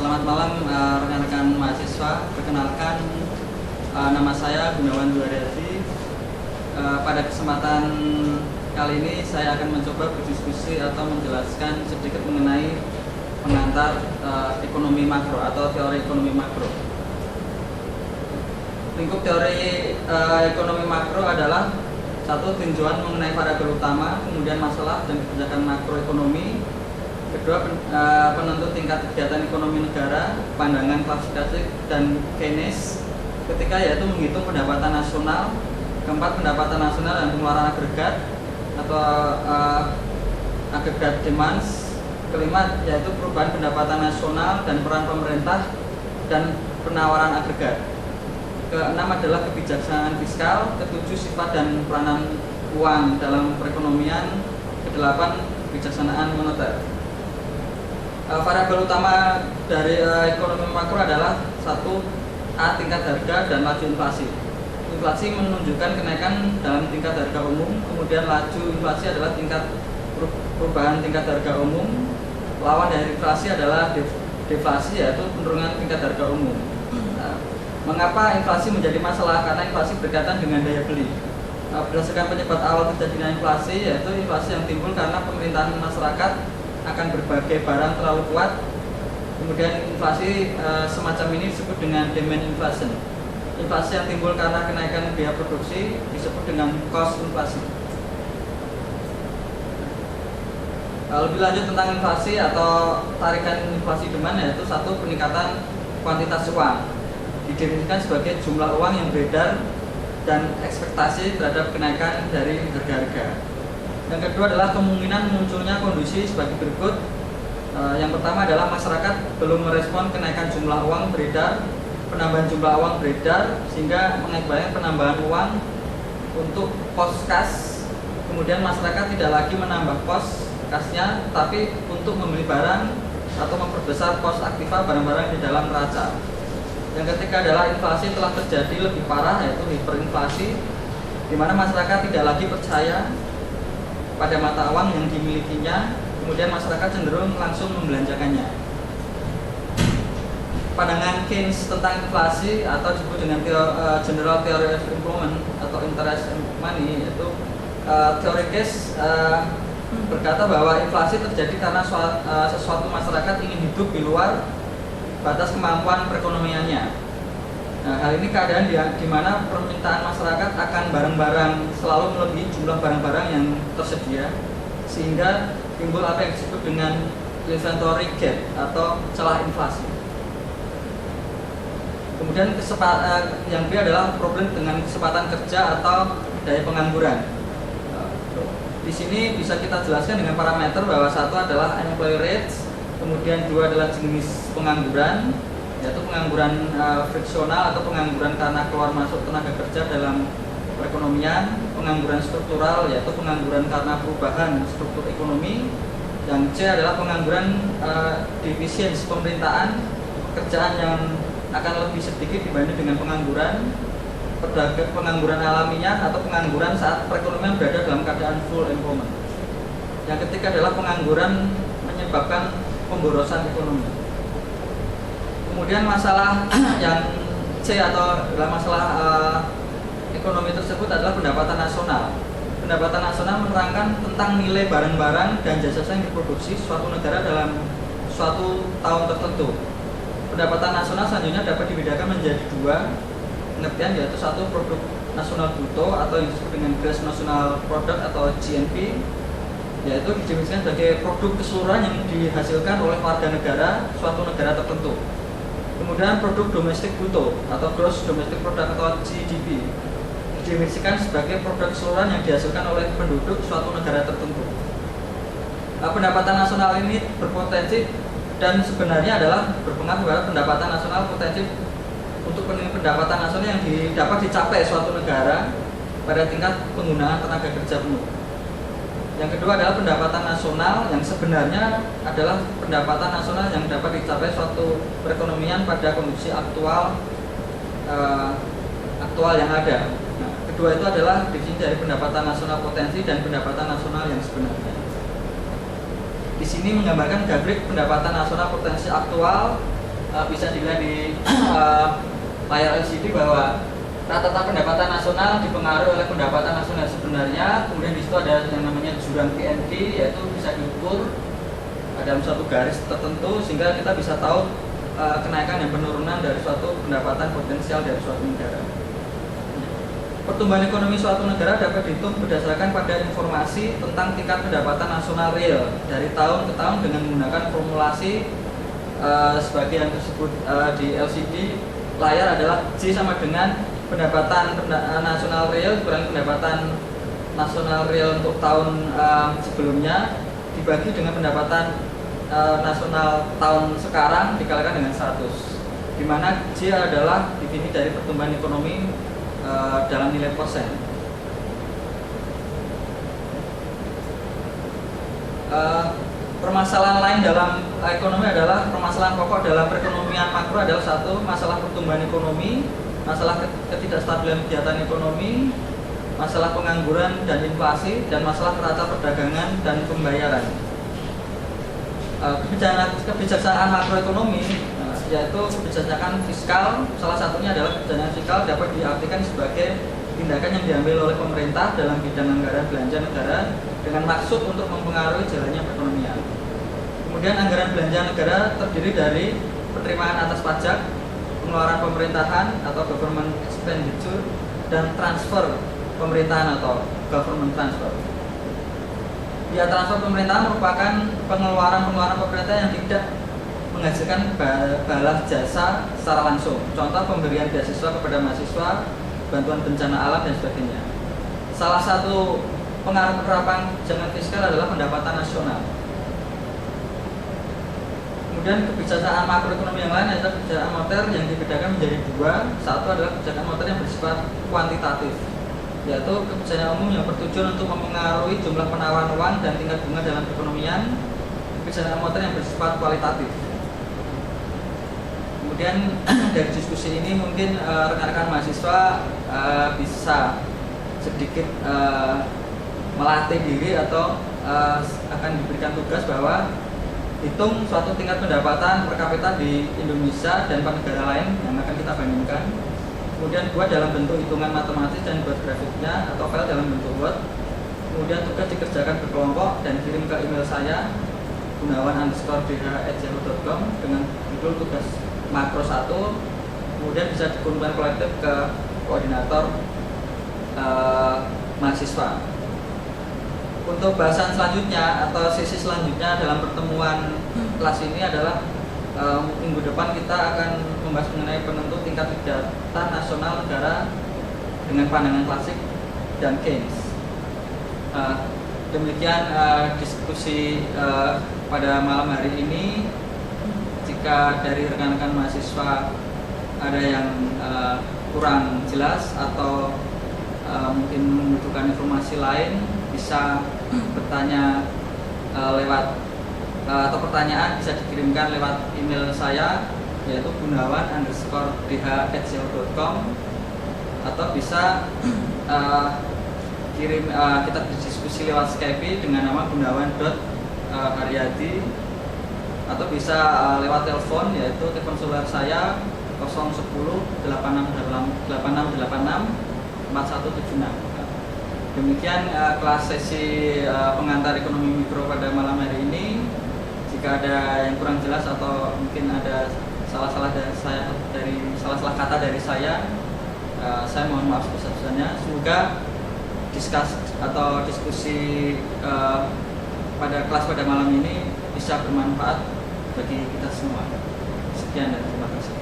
Selamat malam rekan-rekan mahasiswa. Perkenalkan, nama saya Gunawan Duaryadi. Pada kesempatan kali ini saya akan mencoba berdiskusi atau menjelaskan sedikit mengenai pengantar ekonomi makro atau teori ekonomi makro. Lingkup teori ekonomi makro adalah satu, tinjauan mengenai variabel utama, kemudian masalah dan kebijakan makroekonomi. Kedua, penentu tingkat kegiatan ekonomi negara, pandangan klasifikasi dan Keynes ketika yaitu menghitung pendapatan nasional. Keempat, pendapatan nasional dan pengeluaran agregat atau agregat demands. Kelima, yaitu perubahan pendapatan nasional dan peran pemerintah dan penawaran agregat. Keenam adalah kebijaksanaan fiskal. Ketujuh, sifat dan peranan uang dalam perekonomian. Kedelapan, kebijaksanaan moneter. Variabel utama dari ekonomi makro adalah satu, tingkat harga dan laju inflasi. Inflasi menunjukkan kenaikan dalam tingkat harga umum, kemudian laju inflasi adalah tingkat perubahan tingkat harga umum. Lawan dari inflasi adalah deflasi, yaitu penurunan tingkat harga umum. Mengapa inflasi menjadi masalah? Karena inflasi berkaitan dengan daya beli. Berdasarkan penyebab awal terjadinya inflasi, yaitu inflasi yang timbul karena pemerintahan masyarakat akan berbagai barang terlalu kuat. Kemudian inflasi semacam ini disebut dengan demand inflation. Inflasi yang timbul karena kenaikan biaya produksi disebut dengan cost inflasi. Lebih lanjut tentang inflasi atau tarikan inflasi demand, yaitu satu, peningkatan kuantitas uang, didefinisikan sebagai jumlah uang yang beredar dan ekspektasi terhadap kenaikan dari harga-harga. Yang kedua adalah kemungkinan munculnya kondisi sebagai berikut. Yang pertama adalah masyarakat belum merespon kenaikan jumlah uang beredar, penambahan jumlah uang beredar sehingga mengakibatkan penambahan uang untuk pos kas. Kemudian masyarakat tidak lagi menambah pos kasnya, tapi untuk membeli barang atau memperbesar pos aktiva barang-barang di dalam neraca. Yang ketiga adalah inflasi telah terjadi lebih parah, yaitu hiperinflasi, di mana masyarakat tidak lagi percaya pada mata uang yang dimilikinya, kemudian masyarakat cenderung langsung membelanjakannya. Pandangan Keynes tentang inflasi atau disebut dengan General Theory of Employment atau Interest Money, yaitu teori Keynes berkata bahwa inflasi terjadi karena sesuatu masyarakat ingin hidup di luar batas kemampuan perekonomiannya. Nah, hal ini keadaan di mana permintaan masyarakat akan barang-barang selalu melebihi jumlah barang-barang yang tersedia, sehingga timbul apa yang disebut dengan inventory gap atau celah inflasi. Kemudian yang kedua adalah problem dengan kesempatan kerja atau daya pengangguran. Di sini bisa kita jelaskan dengan parameter bahwa satu adalah unemployment rate, kemudian dua adalah jenis pengangguran, yaitu pengangguran friksional atau pengangguran karena keluar masuk tenaga kerja dalam perekonomian, pengangguran struktural, yaitu pengangguran karena perubahan struktur ekonomi. Yang C adalah pengangguran defisiensi pemerintahan, pekerjaan yang akan lebih sedikit dibanding dengan pengangguran alamiah atau pengangguran saat perekonomian berada dalam keadaan full employment. Yang ketiga adalah pengangguran menyebabkan pemborosan ekonomi. Kemudian masalah yang C atau dalam masalah ekonomi tersebut adalah pendapatan nasional. Pendapatan nasional menerangkan tentang nilai barang-barang dan jasa yang diproduksi suatu negara dalam suatu tahun tertentu. Pendapatan nasional selanjutnya dapat dibedakan menjadi dua pengertian, yaitu satu, produk nasional bruto atau yang disebut dengan gross national product atau GNP, yaitu didefinisikan sebagai produk keseluruhan yang dihasilkan oleh warga negara suatu negara tertentu. Kemudian produk domestik bruto atau gross domestic product atau GDP didefinisikan sebagai produk keseluruhan yang dihasilkan oleh penduduk suatu negara tertentu. Pendapatan nasional ini berpotensi dan sebenarnya adalah berpengaruh pada pendapatan nasional, potensi untuk pendapatan nasional yang dapat dicapai suatu negara pada tingkat penggunaan tenaga kerja penuh. Yang kedua adalah pendapatan nasional yang sebenarnya adalah pendapatan nasional yang dapat dicapai suatu perekonomian pada kondisi aktual yang ada. Nah, kedua itu adalah definisi dari pendapatan nasional potensi dan pendapatan nasional yang sebenarnya. Di sini menggambarkan grafik pendapatan nasional potensi aktual bisa dilihat di layar LCD bahwa rata-rata pendapatan nasional dipengaruhi oleh pendapatan nasional sebenarnya. Kemudian di situ ada yang namanya jurang PND, yaitu bisa diukur dalam suatu garis tertentu sehingga kita bisa tahu kenaikan dan penurunan dari suatu pendapatan potensial dari suatu negara. Pertumbuhan ekonomi suatu negara dapat dihitung berdasarkan pada informasi tentang tingkat pendapatan nasional real dari tahun ke tahun dengan menggunakan formulasi sebagai yang tersebut di LCD layar adalah J sama dengan pendapatan nasional real kurang pendapatan nasional real untuk tahun sebelumnya dibagi dengan pendapatan nasional tahun sekarang dikalikan dengan 100, di mana J adalah definisi dari pertumbuhan ekonomi dalam nilai persen. Permasalahan lain dalam ekonomi adalah permasalahan pokok dalam perekonomian makro adalah satu, masalah pertumbuhan ekonomi, masalah ketidakstabilan kegiatan ekonomi, masalah pengangguran dan inflasi, dan masalah neraca perdagangan dan pembayaran. Kebijaksanaan makroekonomi yaitu kebijakan fiskal, salah satunya adalah kebijakan fiskal dapat diartikan sebagai tindakan yang diambil oleh pemerintah dalam bidang anggaran belanja negara dengan maksud untuk mempengaruhi jalannya perekonomian. Kemudian anggaran belanja negara terdiri dari penerimaan atas pajak, pengeluaran pemerintahan atau government expenditure, dan transfer pemerintahan atau government transfer. Biaya transfer pemerintahan merupakan pengeluaran pemerintah yang tidak menghasilkan balas jasa secara langsung. Contoh pemberian beasiswa kepada mahasiswa, bantuan bencana alam dan sebagainya. Salah satu pengaruh penerapan kebijakan fiskal adalah pendapatan nasional. Kemudian kebijakan makroekonomi yang lain adalah kebijakan moneter yang dibedakan menjadi dua. Satu adalah kebijakan moneter yang bersifat kuantitatif, yaitu kebijakan umum yang bertujuan untuk mempengaruhi jumlah penawaran uang dan tingkat bunga dalam perekonomian. Kebijakan moneter yang bersifat kualitatif. Kemudian dari diskusi ini mungkin rekan-rekan mahasiswa bisa sedikit melatih diri atau akan diberikan tugas bahwa hitung suatu tingkat pendapatan per kapita di Indonesia dan negara lain yang akan kita bandingkan. Kemudian buat dalam bentuk hitungan matematis dan buat grafiknya atau file dalam bentuk Word. Kemudian tugas dikerjakan berkelompok dan kirim ke email saya gunawan_dh@yahoo.com dengan judul tugas makro 1. Kemudian bisa dikumpulkan kolektif ke koordinator mahasiswa. Untuk bahasan selanjutnya atau sesi selanjutnya dalam pertemuan kelas ini adalah minggu depan kita akan membahas mengenai penentu tingkat kejahatan nasional negara dengan pandangan klasik dan Keynes. Demikian diskusi pada malam hari ini. Jika dari rekan-rekan mahasiswa ada yang kurang jelas atau mungkin membutuhkan informasi lain, bisa bertanya lewat atau pertanyaan bisa dikirimkan lewat email saya yaitu gunawan_dh@yahoo.com atau bisa kirim kita berdiskusi lewat Skype dengan nama gunawan.haryadi atau bisa lewat telepon yaitu telepon seluler saya 010 8686 4176. Demikian kelas sesi pengantar ekonomi mikro pada malam hari ini. Jika ada yang kurang jelas atau mungkin ada salah-salah kata dari saya mohon maaf sebesar-besarnya. Semoga diskusi pada kelas pada malam ini bisa bermanfaat bagi kita semua. Sekian dan terima kasih.